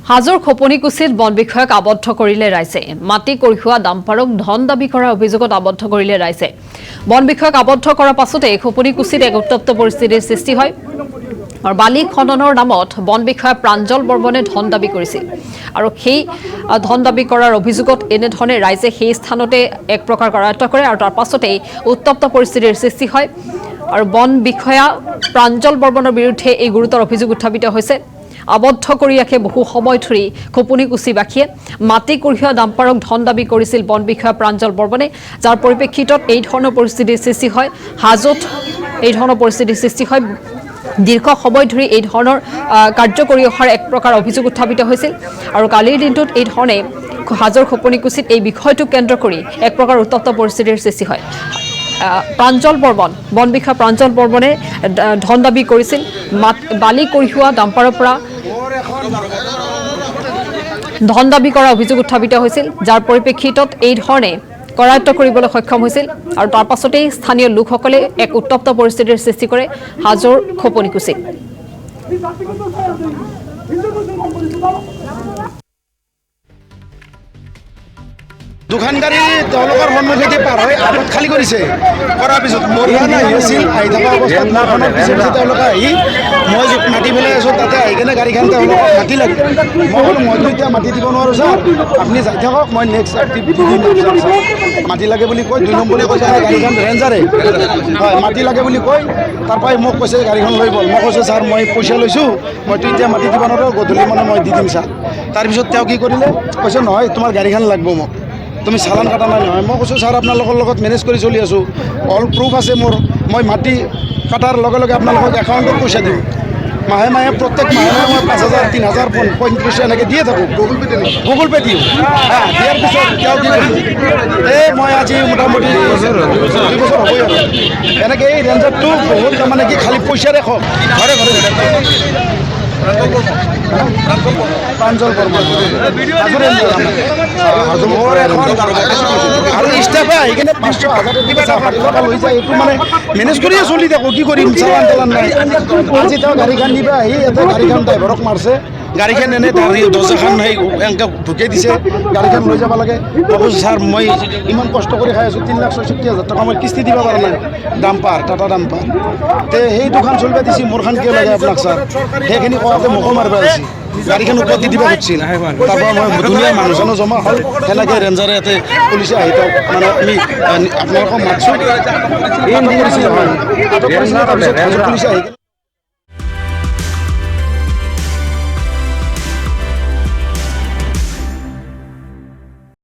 হাজোৰ খোপনিকুছিত বন বিষয়াক আবদ্ধ কৰিলে ৰাইজে মাটি কঢ়িওৱা ডাম্পাৰক ধন দাবী কৰাৰ অভিযোগত আবদ্ধ কৰিলে ৰাইজে বন বিষয়াক আবদ্ধ কৰাৰ পাছতে খোপনিকুছিত এক উত্তপ্ত পৰিস্থিতিৰ সৃষ্টি হয় আৰু বালি খননৰ নামত বন বিষয়া প্ৰাঞ্জল বৰ্মনে ধন দাবী কৰিছিল আৰু সেই ধন দাবী কৰাৰ অভিযোগত এনেধৰণে ৰাইজে সেই স্থানতে এক প্ৰকাৰ কৰায়ত্ব কৰে আৰু তাৰ পাছতে উত্তপ্ত পৰিস্থিতিৰ সৃষ্টি হয় আৰু বন বিষয়া প্ৰাঞ্জল বৰ্মনৰ বিৰুদ্ধে এই গুৰুতৰ অভিযোগ উত্থাপিত হৈছে আবদ্ধ কৰি ৰাখে বহু সময় ধৰি খোপনিকুছিবাসীয়ে মাটি কঢ়িওৱা ডাম্পাৰক ধন দাবী কৰিছিল বন বিষয়া প্ৰাঞ্জল বৰ্মনে যাৰ পৰিপ্ৰেক্ষিতত এই ধৰণৰ পৰিস্থিতিৰ সৃষ্টি হয় হাজোত এই ধৰণৰ পৰিস্থিতিৰ সৃষ্টি হয় দীৰ্ঘ সময় ধৰি এই ধৰণৰ কাৰ্য কৰি অহাৰ এক প্ৰকাৰ অভিযোগ উত্থাপিত হৈছিল আৰু কালিৰ দিনটোত এই ধৰণে হাজোৰ খোপনিকুছিত এই বিষয়টোক কেন্দ্ৰ কৰি এক প্ৰকাৰ উত্তপ্ত পৰিস্থিতিৰ সৃষ্টি হয় প্ৰাঞ্জল বৰ্মন বন বিষয়া প্ৰাঞ্জল বৰ্মনে ধন দাবী কৰিছিল বালি কঢ়িওৱা ডাম্পাৰৰ পৰা ধন দাবী কৰাৰ অভিযোগ উত্থাপিত হৈছিল যাৰ পৰিপ্ৰেক্ষিতত এই ধৰণে কৰায়ত্ব কৰিবলৈ সক্ষম হৈছিল আৰু তাৰ পাছতেই স্থানীয় লোকসকলে এক উত্তপ্ত পৰিস্থিতিৰ সৃষ্টি কৰে হাজোৰ খোপনিকুছিত দোকানদাৰী তেওঁলোকৰ সন্মুখেদি পাৰ হৈ আগত খালী কৰিছে কৰাৰ পিছত মোৰ কাৰণে আহি আছিল আহি থকা অৱস্থাত মোৰখনৰ পিছে পিছে তেওঁলোকে আহি মই মাতি পেলাই আছোঁ তাতে আহি কিনে গাড়ীখন তেওঁলোকক মাতি লাগে মই ক'লোঁ মইতো এতিয়া মাতি দিব নোৱাৰোঁ ছাৰ আপুনি যাই থাকক মই নেক্সট মাটি লাগে বুলি কৈ 2 নম্বৰ বুলি কৈছে গাড়ীখন ৰেঞ্জাৰে হয় মাটি লাগে বুলি কৈ তাৰপৰাই মোক কৈছে গাড়ীখন লৈ গ'ল মই কৈছোঁ ছাৰ মই পইচা লৈছোঁ মইতো এতিয়া মাটি দিব নোৱাৰোঁ গধূলি মানে মই দি দিম ছাৰ তাৰপিছত তেওঁ কি কৰিলে কৈছে নহয় তোমাৰ গাড়ীখন লাগিব মোক তুমি চালান কাটা নাই নহয় মই কৈছোঁ ছাৰ আপোনালোকৰ লগত মেনেজ কৰি চলি আছোঁ অল প্ৰুফ আছে মোৰ মই মাটি কাটাৰ লগে লগে আপোনালোকক একাউণ্টত পইচা দিওঁ মাহে মাহে প্ৰত্যেক মাহে মাহে মই 5,000 3,000 35 এনেকৈ দিয়ে থাকোঁ গুগল পে' দিওঁ দিয়াৰ পিছত তেওঁ কি কৰিছে এই মই আজি মোটামুটি 2 বছৰ হ'বই আৰু এনেকৈ এই ৰেঞ্জাৰটো বহুত তাৰমানে কি খালী পইচাৰে খক ঘৰে ঘৰে প্ৰাঞ্জল বৰ্মন আৰু ষ্টাফে আহি কিনে 500,000 কিবা টকা লৈ যায় এইটো মানে মেনেজ কৰিয়ে চলি থাকোঁ কি কৰিম চালান তালান নাই আজি তেওঁ গাড়ীখন নিব আহি ইয়াতে গাড়ীখন ড্ৰাইভাৰক মাৰছে গাড়ীখন এনেই দৰ্জাখন সেই এনেকৈ ঢুকিয়াই দিছে গাড়ীখন লৈ যাব লাগে মই কৈছোঁ ছাৰ মই ইমান কষ্ট কৰি খাই আছোঁ 3,66,000 টকা মই কিস্তি দিব পৰা নাই ডাম্পাৰ টাটা ডাম্পাৰ তে সেই দুখন চলিব দিছে মোৰখন কিয় লাগে আপোনাক ছাৰ সেইখিনি কোৱাতে মোকো মাৰিব আহিছে গাড়ীখন ওপৰত দি দিব খুজিছিল তাৰপৰা মই ধুনীয়া মানুহজনো জমা হ'ল সেনেকৈ ৰেঞ্জাৰে ইয়াতে পুলিচে আহি তেওঁক মানে আমি আপোনালোকক মাতছোঁ এই কৰিছিল তাৰপিছত পুলিচে আহি